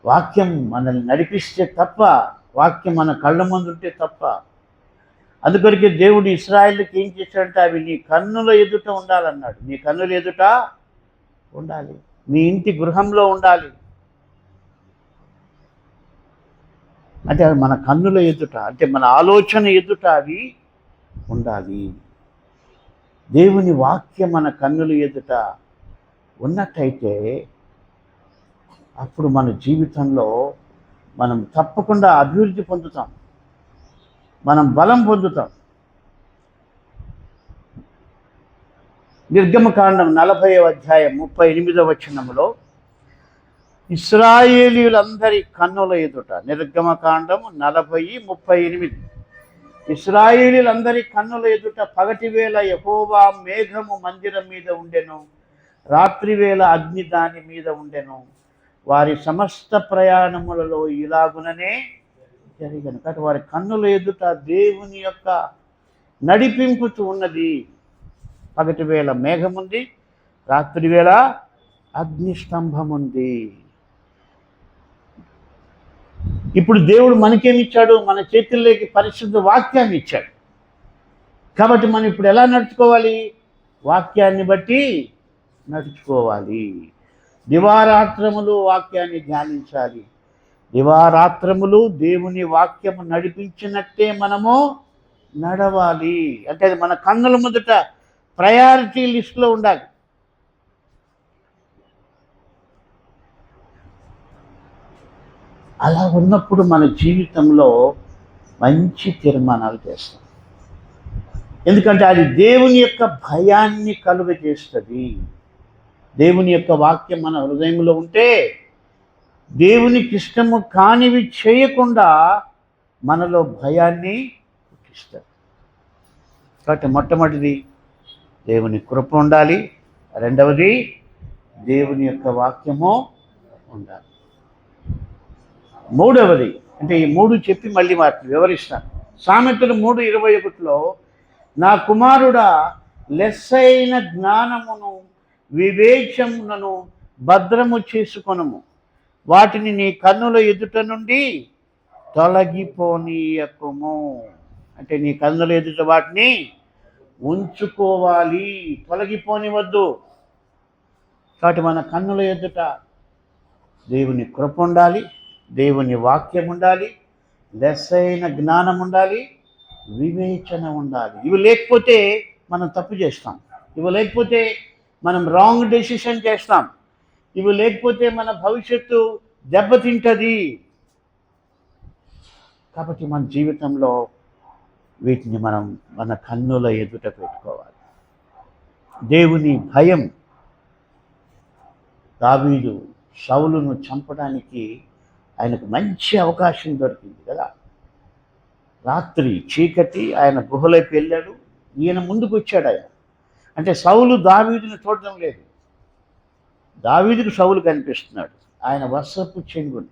వాక్యం మనల్ని నడిపిస్తే తప్ప, వాక్యం మన కళ్ళ ముందు ఉంటే తప్ప. అందుకొరికే దేవుడు ఇశ్రాయేలుకి ఏం చేశాడంటే, అవి నీ కన్నుల ఎదుట ఉండాలన్నాడు. నీ కన్నుల ఎదుట ఉండాలి, నీ ఇంటి గృహంలో ఉండాలి. అంటే అవి మన కన్నుల ఎదుట, అంటే మన ఆలోచన ఎదుట అవి ఉండాలి. దేవుని వాక్యం మన కన్నుల ఎదుట ఉన్నట్టయితే అప్పుడు మన జీవితంలో మనం తప్పకుండా అభివృద్ధి పొందుతాం, మనం బలం పొందుతాం. నిర్గమకాండం 40వ అధ్యాయం 38వ వచనంలో ఇశ్రాయేలీయులందరి కన్నుల ఎదుట, నిర్గమకాండం 40:38, ఇశ్రాయేలీయులందరి కన్నుల ఎదుట పగటివేళ యెహోవా మేఘము మందిరం మీద ఉండెను, రాత్రివేళ అగ్ని దాని మీద ఉండెను, వారి సమస్త ప్రయాణములలో ఇలాగుననే జరిగను. కాబట్టి వారి కన్నుల ఎదుట దేవుని యొక్క నడిపింపుతూ ఉన్నది. పగటివేళ మేఘం ఉంది, రాత్రివేళ అగ్నిస్తంభం ఉంది. ఇప్పుడు దేవుడు మనకేమిచ్చాడు? మన చేతుల్లోకి పరిశుద్ధ వాక్యాన్ని ఇచ్చాడు. కాబట్టి మనం ఇప్పుడు ఎలా నడుచుకోవాలి? వాక్యాన్ని బట్టి నడుచుకోవాలి. దివారాత్రములు వాక్యాన్ని ధ్యానించాలి. దివారాత్రములు దేవుని వాక్యము నడిపించినట్టే మనము నడవాలి. అంటే అది మన కన్నుల ముందట ప్రయారిటీ లిస్టులో ఉండాలి. అలా ఉన్నప్పుడు మన జీవితంలో మంచి తీర్మానాలు చేస్తాం. ఎందుకంటే అది దేవుని యొక్క భయాన్ని కలుగజేస్తుంది. దేవుని యొక్క వాక్యం మన హృదయంలో ఉంటే దేవునికి ఇష్టము కానివి చేయకుండా మనలో భయాన్ని పుట్టిస్తారు. కాబట్టి మొట్టమొదటిది దేవుని కృప ఉండాలి. రెండవది దేవుని యొక్క వాక్యము ఉండాలి. మూడవది, అంటే ఈ మూడు చెప్పి మళ్ళీ వాటిని వివరిస్తాను. సామెతలు 3:21లో నా కుమారుడా, లెస్సైన జ్ఞానమును వివేచములను భద్రము చేసుకొనుము, వాటిని నీ కన్నుల ఎదుట నుండి తొలగిపోనీయకుము. అంటే నీ కన్నుల ఎదుట వాటిని ఉంచుకోవాలి, తొలగిపోనివద్దు. కాబట్టి మన కన్నుల ఎదుట దేవుని కృప ఉండాలి, దేవుని వాక్యం ఉండాలి, లెస్సైన జ్ఞానం ఉండాలి, వివేచన ఉండాలి. ఇవి లేకపోతే మనం తప్పు చేస్తాం. ఇవి లేకపోతే మనం రాంగ్ డెసిషన్ చేస్తాం. ఇవి లేకపోతే మన భవిష్యత్తు దెబ్బతింటుంది. కాబట్టి మన జీవితంలో వీటిని మనం మన కన్నుల ఎదుట పెట్టుకోవాలి. దేవుని భయం. దావీదు సౌలును చంపడానికి ఆయనకు మంచి అవకాశం దొరికింది కదా. రాత్రి చీకటి, ఆయన గుహలోకి వెళ్ళాడు. ఈయన ముందుకు వచ్చాడు. ఆయన అంటే సౌలు దావీదుని చూడడం లేదు, దావీదుకు సౌలు కనిపిస్తున్నాడు. ఆయన వస్త్రపు చెంగుని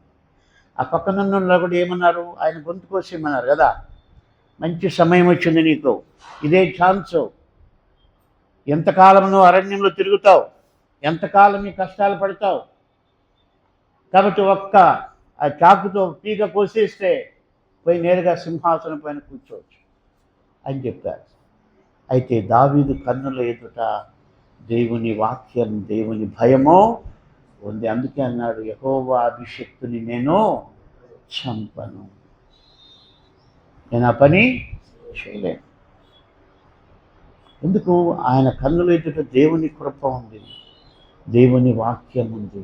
ఆ పక్కనున్న కూడా ఏమన్నారు, ఆయన గొంతు కోసేమన్నారు కదా. మంచి సమయం వచ్చింది నీకు, ఇదే ఛాన్స్. ఎంతకాలం నువ్వు అరణ్యంలో తిరుగుతావు, ఎంతకాలం నీ కష్టాలు పడతావు. కాబట్టి ఒక్క ఆ చాకుతో తీగ కోసేస్తే పోయి నేరుగా సింహాసనం పైన కూర్చోవచ్చు అని చెప్పారు. అయితే దావీదు కన్నుల ఎదుట దేవుని వాక్యం, దేవుని భయమో ఉంది. అందుకే అన్నాడు, యెహోవా అభిషిక్తుని నేను చంపను, నేను ఆ పని చేయలేను. ఎందుకు? ఆయన కన్నుల ఎదుట దేవుని కృప ఉంది, దేవుని వాక్యం ఉంది.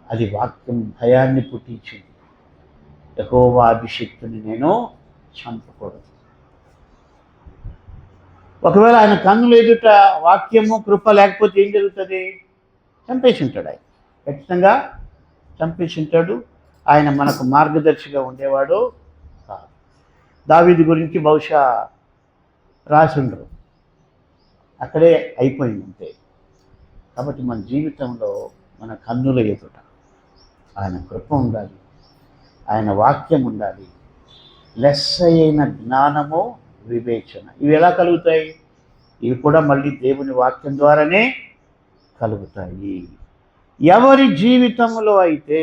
అది వాక్యం భయాన్ని పుట్టించింది. యెహోవా అభిషిక్తుని నేను చంపకూడదు. ఒకవేళ ఆయన కన్నుల ఎదుట వాక్యము కృప లేకపోతే ఏం జరుగుతుంది? చంపేసి ఉంటాడు. ఆయన ఖచ్చితంగా చంపేసి ఉంటాడు. ఆయన మనకు మార్గదర్శిగా ఉండేవాడు కాదు. దావీదు గురించి బహుశా రాసి ఉండరు, అక్కడే అయిపోయింది అంతే. కాబట్టి మన జీవితంలో మన కన్నుల ఎదుట ఆయన కృప ఉండాలి, ఆయన వాక్యం ఉండాలి, లెస్సైన జ్ఞానము, వివేచన. ఇవి ఎలా కలుగుతాయి? ఇవి కూడా మళ్ళీ దేవుని వాక్యం ద్వారానే కలుగుతాయి. ఎవరి జీవితంలో అయితే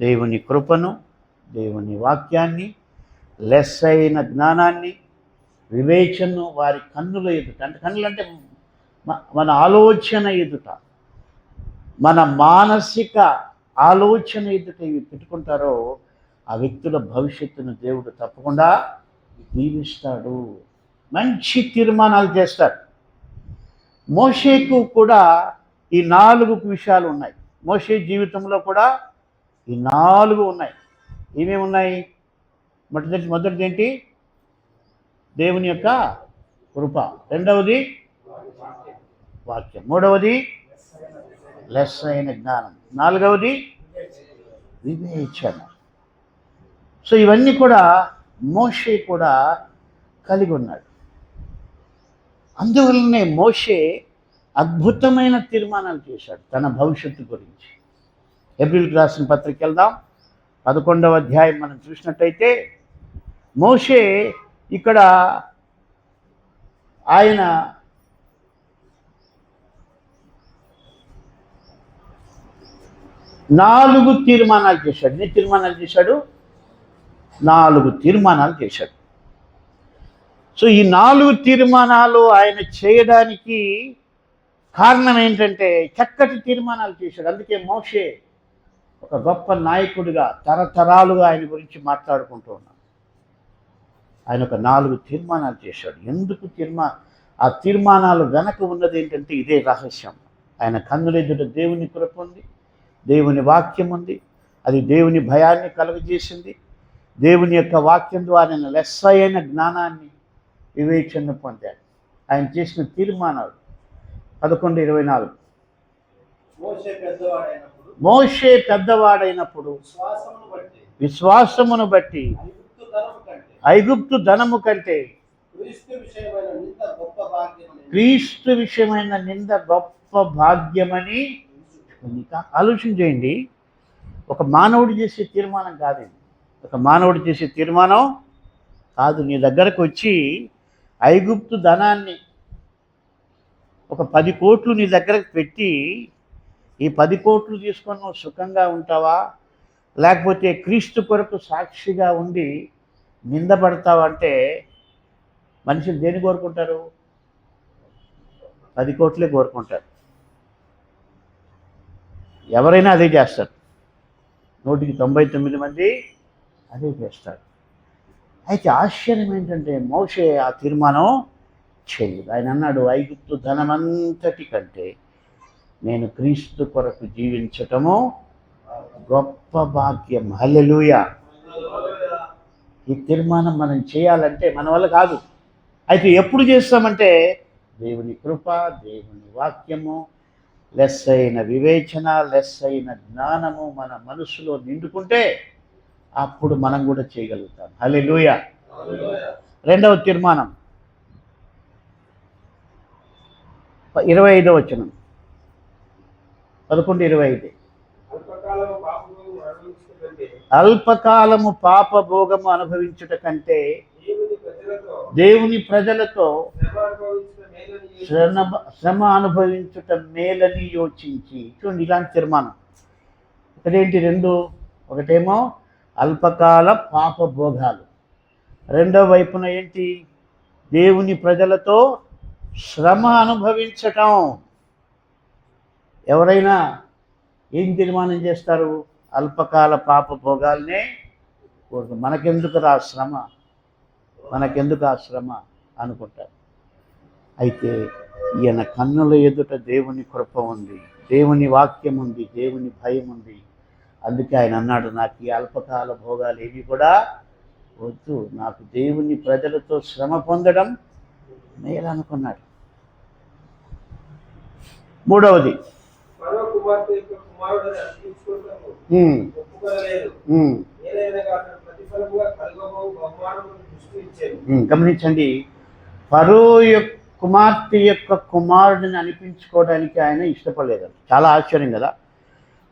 దేవుని కృపను, దేవుని వాక్యాన్ని, లెస్సైన జ్ఞానాన్ని, వివేచనను వారి కన్నుల ఎదుట, అంటే కన్నులు అంటే మన ఆలోచన ఎదుట, మన మానసిక ఆలోచన ఎదుట ఇవి పెట్టుకుంటారో ఆ వ్యక్తుల భవిష్యత్తును దేవుడు తప్పకుండా దీవిస్తాడు. మంచి తీర్మానాలు చేస్తాడు. మోషేకు కూడా ఈ 4 విషయాలు ఉన్నాయి. మోషే జీవితంలో కూడా ఈ 4 ఉన్నాయి. ఏమేమి ఉన్నాయి? మొదటిది ఏంటి? దేవుని యొక్క కృప. రెండవది వాక్యం. మూడవది లెస్సైన జ్ఞానం. నాలుగవది వివేచన. సో ఇవన్నీ కూడా మోషే కూడా కలిగి ఉన్నాడు. అందువల్లనే మోషే అద్భుతమైన తీర్మానాలు చేశాడు తన భవిష్యత్తు గురించి. హెబ్రీయులకు రాసిన పత్రిక వెళ్దాం. 11వ అధ్యాయం మనం చూసినట్టయితే మోషే ఇక్కడ ఆయన నాలుగు తీర్మానాలు చేశాడు. ఎన్ని తీర్మానాలు చేశాడు? 4 తీర్మానాలు చేశాడు. సో ఈ 4 తీర్మానాలు ఆయన చేయడానికి కారణం ఏంటంటే చక్కటి తీర్మానాలు చేశాడు. అందుకే మోషే ఒక గొప్ప నాయకుడిగా తరతరాలుగా ఆయన గురించి మాట్లాడుకుంటూ ఉన్నాం. ఆయన ఒక 4 తీర్మానాలు చేశాడు. ఎందుకు ఆ తీర్మానాలు వెనక ఉన్నది ఏంటంటే ఇదే రహస్యం. ఆయన కన్నులెదుట దేవుని కృప ఉంది, దేవుని వాక్యం ఉంది. అది దేవుని భయాన్ని కలుగజేసింది. దేవుని యొక్క వాక్యం ద్వారా ఆయన లెస్సైన జ్ఞానాన్ని, వివేచన పొందాడు. ఆయన చేసిన తీర్మానాలు 11:24. మోషే పెద్దవాడైనప్పుడు విశ్వాసమును బట్టి ఐగుప్తు ధనము కంటే క్రీస్తు విషయమైన నింద గొప్ప భాగ్యమని. ఆలోచన చేయండి. ఒక మానవుడు చేసే తీర్మానం కాదండి. ఒక మానవుడు చేసే తీర్మానం కాదు. నీ దగ్గరకు వచ్చి ఐగుప్తు ధనాన్ని ఒక 10 కోట్లు నీ దగ్గరకు పెట్టి ఈ 10 కోట్లు తీసుకొని నువ్వు సుఖంగా ఉంటావా, లేకపోతే క్రీస్తు కొరకు సాక్షిగా ఉండి నిందపడతావంటే మనుషులు దేన్ని కోరుకుంటారు? 10 కోట్లే కోరుకుంటారు. ఎవరైనా అదే చేస్తారు. 199 మంది అదే చేస్తారు. అయితే ఆశ్చర్యం ఏంటంటే మోషే ఆ తీర్మానం చేయలేదు. ఆయన అన్నాడు, ఐగుప్తు ధనమంతటి కంటే నేను క్రీస్తు కొరకు జీవించటము గొప్ప భాగ్యం. హల్లెలూయా. ఈ తీర్మానం మనం చేయాలంటే మన వల్ల కాదు. అయితే ఎప్పుడు చేస్తామంటే దేవుని కృప, దేవుని వాక్యము, లెస్సైన వివేచన, లెస్సైన జ్ఞానము మన మనసులో నిండుకుంటే అప్పుడు మనం కూడా చేయగలుగుతాం. హల్లెలూయా. రెండవ తీర్మానం 25వ వచనం, 11:25. అల్పకాలము పాపభోగము అనుభవించుట కంటే దేవుని ప్రజలతో శ్రమ అనుభవించుట మేలని యోచించి. చూడండి, ఇలాంటి తీర్మానం. ఇక్కడేంటి? 2. ఒకటేమో అల్పకాల పాపభోగాలు, రెండో వైపున ఏంటి? దేవుని ప్రజలతో శ్రమ అనుభవించటం. ఎవరైనా ఏం తీర్మానం చేస్తారు? అల్పకాల పాపభోగాల్నే కోరుకు. మనకెందుకు రా శ్రమ, మనకెందుకు ఆ శ్రమ అనుకుంటారు. అయితే ఈయన కన్నుల ఎదుట దేవుని కృప ఉంది, దేవుని వాక్యం ఉంది, దేవుని భయం ఉంది. అందుకే ఆయన అన్నాడు, నాకు ఈ అల్పకాల భోగాలు ఏవి కూడా వద్దు, నాకు దేవుని ప్రజలతో శ్రమ పొందడం మేలు అనుకున్నాడు. 3వది గమనించండి. ఫరో కుమార్తె యొక్క కుమారుడిని అనిపించుకోవడానికి ఆయన ఇష్టపడలేదు. చాలా ఆశ్చర్యం కదా.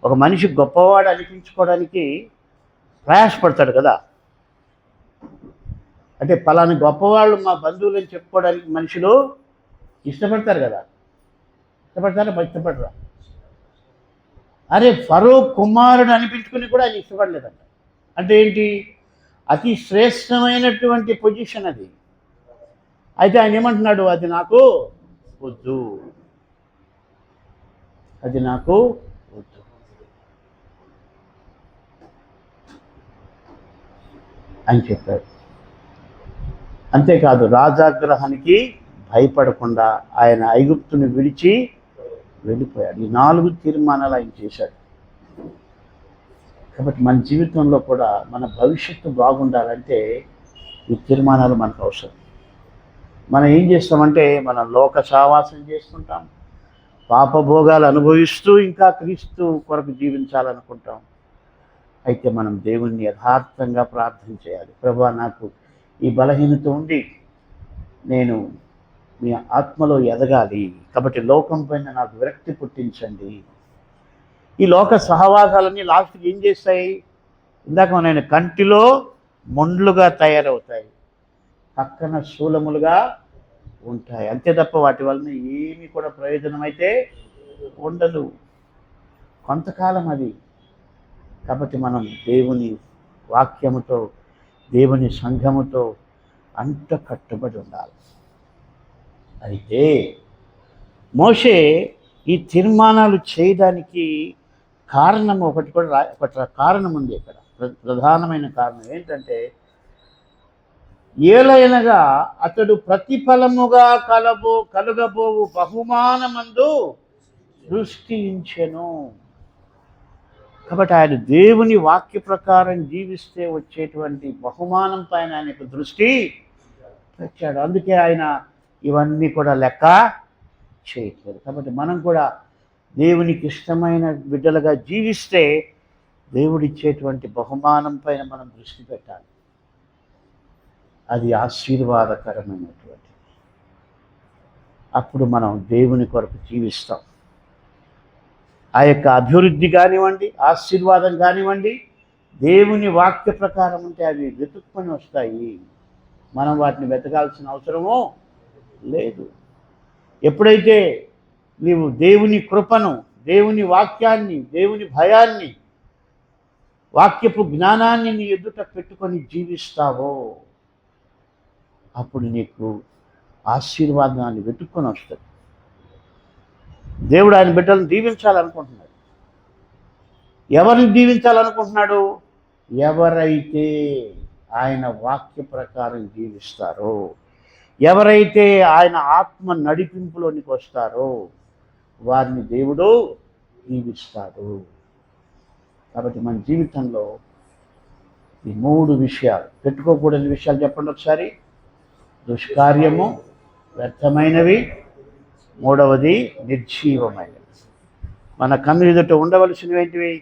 ఒక మనిషి గొప్పవాడు అనిపించుకోవడానికి ప్రయాసపడతాడు కదా. అంటే పలాని గొప్పవాళ్ళు మా బంధువులని చెప్పుకోవడానికి మనుషులు ఇష్టపడతారు కదా. ఇష్టపడతారా? ఇష్టపడరా? అరే, ఫరో కుమారుడు అనిపించుకుని కూడా ఆయన ఇష్టపడలేదంట. అంటే ఏంటి? అతి శ్రేష్టమైనటువంటి పొజిషన్ అది. అయితే ఆయన ఏమంటున్నాడు? అది నాకు వద్దు, అది నాకు వద్దు అని చెప్పాడు. అంతేకాదు, రాజాగ్రహానికి భయపడకుండా ఆయన ఐగుప్తుని విడిచి వెళ్ళిపోయాడు. ఈ 4 తీర్మానాలు ఆయన చేశాడు. కాబట్టి మన జీవితంలో కూడా మన భవిష్యత్తు బాగుండాలంటే ఈ తీర్మానాలు మనకు అవసరం. మనం ఏం చేస్తామంటే మనం లోక సావాసం చేసుకుంటాం, పాపభోగాలు అనుభవిస్తూ ఇంకా క్రీస్తు కొరకు జీవించాలనుకుంటాం. అయితే మనం దేవుణ్ణి యథార్థంగా ప్రార్థన చేయాలి. ప్రభువా, నాకు ఈ బలహీనత ఉంది, నేను మీ ఆత్మలో ఎదగాలి, కాబట్టి లోకం పైన నాకు విరక్తి పుట్టించండి. ఈ లోక సహవాసాలన్నీ లాస్ట్కి ఏం చేస్తాయి? ఇందాక మన కంటిలో మొండ్లుగా తయారవుతాయి, పక్కన శూలములుగా ఉంటాయి. అంతే తప్ప వాటి వలన ఏమీ కూడా ప్రయోజనం అయితే ఉండదు, కొంతకాలం అది. కాబట్టి మనం దేవుని వాక్యముతో, దేవుని సంఘముతో అంత కట్టుబడి ఉండాలి. అయితే మోషే ఈ తీర్మానాలు చేయడానికి కారణం ఒకటి కూడా ఒకటి కారణం ఉంది ఇక్కడ. ప్రధానమైన కారణం ఏంటంటే, ఏలైనగా అతడు ప్రతిఫలముగా కలుగబోవు బహుమానమందు దృష్టి ఉంచెను. కాబట్టి ఆయన దేవుని వాక్య ప్రకారం జీవిస్తే వచ్చేటువంటి బహుమానం పైన ఆయనకు దృష్టి పెట్టాడు. అందుకే ఆయన ఇవన్నీ కూడా లెక్క చేయట్లేదు. కాబట్టి మనం కూడా దేవునికి ఇష్టమైన బిడ్డలుగా జీవిస్తే దేవుడిచ్చేటువంటి బహుమానం పైన మనం దృష్టి పెట్టాలి. అది ఆశీర్వాదకరమైనటువంటి. అప్పుడు మనం దేవుని కొరకు జీవిస్తాం. ఆ యొక్క అభివృద్ధి కానివ్వండి, ఆశీర్వాదం కానివ్వండి, దేవుని వాక్య ప్రకారం ఉంటే అవి వెతుక్కొని వస్తాయి. మనం వాటిని వెతకాల్సిన అవసరమూ లేదు. ఎప్పుడైతే నీవు దేవుని కృపను, దేవుని వాక్యాన్ని, దేవుని భయాన్ని, వాక్యపు జ్ఞానాన్ని నీ ఎదుట పెట్టుకొని జీవిస్తావో అప్పుడు నీకు ఆశీర్వాదాన్ని వెతుక్కొని వస్తుంది. దేవుడు ఆయన బిడ్డలను దీవించాలనుకుంటున్నాడు. ఎవరిని దీవించాలనుకుంటున్నాడు? ఎవరైతే ఆయన వాక్య ప్రకారం జీవిస్తారో, ఎవరైతే ఆయన ఆత్మ నడిపింపులోనికి వస్తారో వారిని దేవుడు దీవిస్తాడు. కాబట్టి మన జీవితంలో ఈ 3 విషయాలు, పెట్టుకోకూడని విషయాలు చెప్పండి ఒకసారి. దుష్కార్యము, వ్యర్థమైనవి, 3వది నిర్జీవమైనవి. మన కన్ను ఎదుట ఉండవలసినవి ఏంటివి?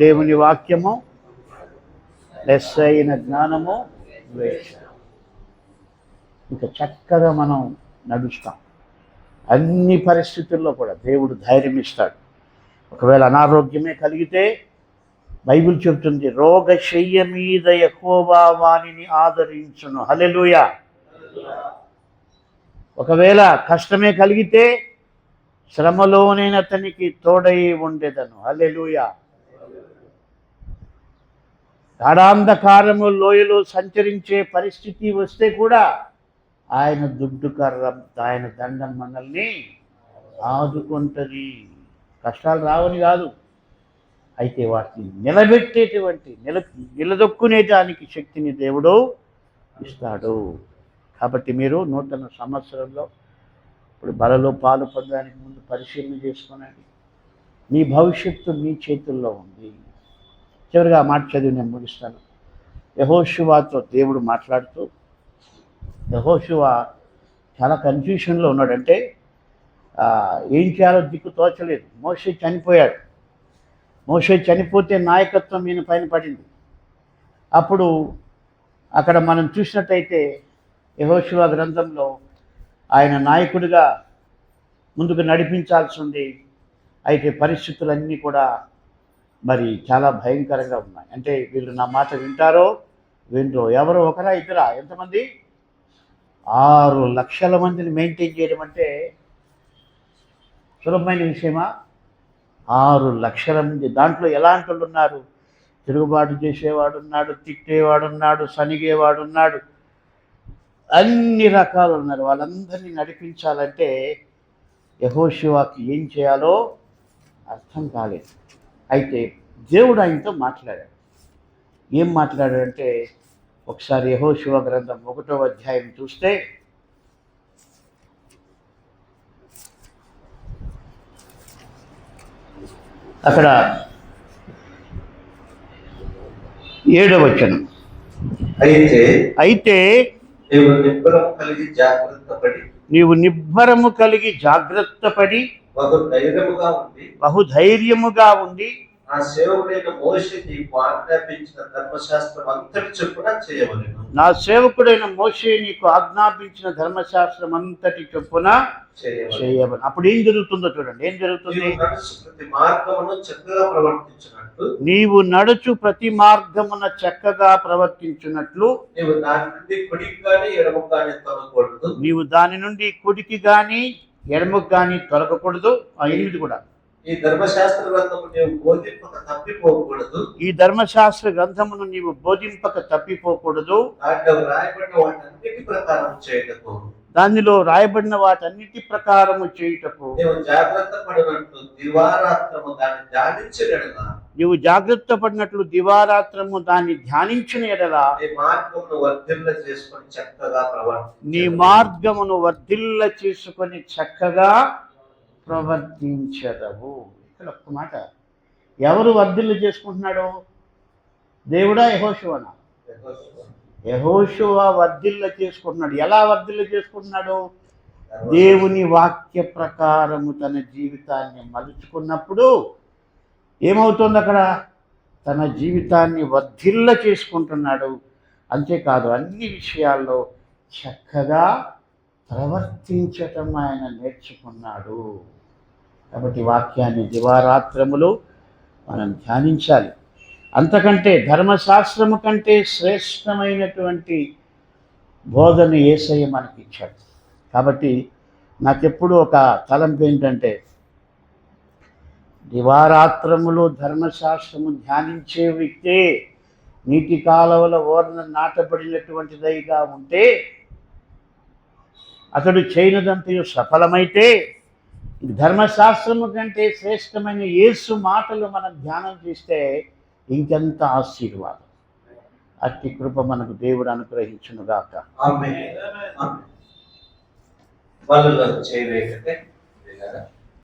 దేవుని వాక్యము, లెస్సైన జ్ఞానము, ద్వేషం. ఇంకా చక్కగా మనం నడుస్తాం. అన్ని పరిస్థితుల్లో కూడా దేవుడు ధైర్యం ఇస్తాడు. ఒకవేళ అనారోగ్యమే కలిగితే బైబిల్ చెబుతుంది, రోగశయ్య మీద యెహోవా వానిని ఆదరించును. హల్లెలూయా. ఒకవేళ కష్టమే కలిగితే శ్రమలోనైనా అతనికి తోడై ఉండేదను. హల్లెలూయా. గాఢాంధకారము లోయలో సంచరించే పరిస్థితి వస్తే కూడా ఆయన దుడ్డు కర్ర, ఆయన దండం మనల్ని ఆదుకుంటుంది. కష్టాలు రావని కాదు, అయితే వాటిని నిలబెట్టేటువంటి నిలదొక్కునేదానికి శక్తిని దేవుడు ఇస్తాడు. కాబట్టి మీరు నూతన సంవత్సరంలో ఇప్పుడు బలలో పాలు పొందడానికి ముందు పరిశీలన చేసుకోనండి. మీ భవిష్యత్తు మీ చేతుల్లో ఉంది. చివరిగా మాట చదివి నేను ముగిస్తాను. యెహోషువతో దేవుడు మాట్లాడుతూ, యెహోషువ చాలా కన్ఫ్యూషన్లో ఉన్నాడంటే ఏం చేయాలో దిక్కు తోచలేదు. మోషే చనిపోయాడు. మోషే చనిపోతే నాయకత్వం ఈయన పైన పడింది. అప్పుడు అక్కడ మనం చూసినట్టయితే యెహోషువ గ్రంథంలో ఆయన నాయకుడిగా ముందుకు నడిపించాల్సి ఉంది. అయితే పరిస్థితులన్నీ కూడా మరి చాలా భయంకరంగా ఉన్నాయి. అంటే వీళ్ళు నా మాట వింటారో వినరో, ఎవరో ఒకరా ఇద్దరా, ఎంతమంది? 6 లక్షల మందిని మెయింటైన్ చేయడం అంటే సులభమైన విషయమా? 6 లక్షల మంది. దాంట్లో ఎలాంటి వాళ్ళు ఉన్నారు? తిరుగుబాటు చేసేవాడు ఉన్నాడు, తిట్టేవాడు ఉన్నాడు, సనిగేవాడు ఉన్నాడు, అన్ని రకాలు ఉన్నారు. వాళ్ళందరినీ నడిపించాలంటే యెహోషువకి ఏం చేయాలో అర్థం కాలేదు. అయితే దేవుడు ఆయనతో మాట్లాడాడు. ఏం మాట్లాడాడంటే, ఒకసారి యెహోషువ గ్రంథం 1వ అధ్యాయం చూస్తే అక్కడ 7వ వచనం, అయితే నీవు నిబ్బరము కలిగి జాగ్రత్తపడి బహుధైర్యముగా ఉండి నా సేవకుడైన మోషే నీకు ఆజ్ఞాపించిన ధర్మశాస్త్రం అంతటి చొప్పున చేయవలెను. నా సేవకుడైన మోషే నీకు ఆజ్ఞాపించిన ధర్మశాస్త్రం అంతటి చొప్పున చేయవలెను. అప్పుడు ఏం జరుగుతుందో చూడండి. ఏం జరుగుతుంది? నీవు నడుచు ప్రతి మార్గమున చక్కగా ప్రవర్తించున్నట్లు నీవు దాని నుండి కుడికి గాని ఎడమకు గాని తొలగకూడదు. నీవు దాని నుండి కుడికి గాని ఎడమకు గాని తొలగకూడదు. 8 కూడా, ఈ ధర్మశాస్త్ర గ్రంథము నీవు బోధింపక తప్పిపోకూడదు. ఈ ధర్మశాస్త్ర గ్రంథమును నీవు బోధింపక తప్పిపోకూడదు. దాంట్లో రాయబడిన వాటన్నిటి ప్రకారం చేయటకు దానిలో రాయబడిన వాటన్నిటి ప్రకారము చేయుటకు నీవు జాగ్రత్త పడినట్లు దివారాత్రము దాన్ని ధ్యానించిన ఎడల నీవు జాగ్రత్త పడినట్లు దివారాత్రము దాన్ని ధ్యానించిన ఎడల నీ మార్గమును వర్ధిల్ల చేసుకొని చక్కగా నీ మార్గమును వర్ధిల్ల చేసుకొని చక్కగా ప్రవర్తించదవు. ఇక్కడ ఒక్క మాట, ఎవరు వర్ధిల్ల చేసుకుంటున్నాడు? దేవుడా యెహోషువనా? యెహోషువ వర్ధిల్ల చేసుకుంటున్నాడు. ఎలా వర్ధిల్ల చేసుకుంటున్నాడు? దేవుని వాక్య ప్రకారము తన జీవితాన్ని మలుచుకున్నప్పుడు ఏమవుతుంది అక్కడ? తన జీవితాన్ని వర్ధిల్ల చేసుకుంటున్నాడు. అంతేకాదు, అన్ని విషయాల్లో చక్కగా ప్రవర్తించటం ఆయన నేర్చుకున్నాడు. కాబట్టి వాక్యాన్ని దివారాత్రములు మనం ధ్యానించాలి. అంతకంటే ధర్మశాస్త్రము కంటే శ్రేష్టమైనటువంటి బోధన యేసయ్య మనకి ఇచ్చాడు. కాబట్టి నాకెప్పుడు ఒక తలంపు ఏంటంటే, దివారాత్రములు ధర్మశాస్త్రము ధ్యానించే వ్యక్తే నీటి కాలువల ఓర్న నాటబడినటువంటిదిగా ఉంటే, అతడు చేయనిదంతయు సఫలమైతే, ధర్మశాస్త్రము కంటే శ్రేష్టమైన యేసు మాటలు మనం ధ్యానం చేస్తే ఇంకెంత ఆశీర్వాదం. అట్టి కృప మనకు దేవుడు అనుగ్రహించునుగాక. ఆమేన్. వాళ్ళు చేయలేకపోతే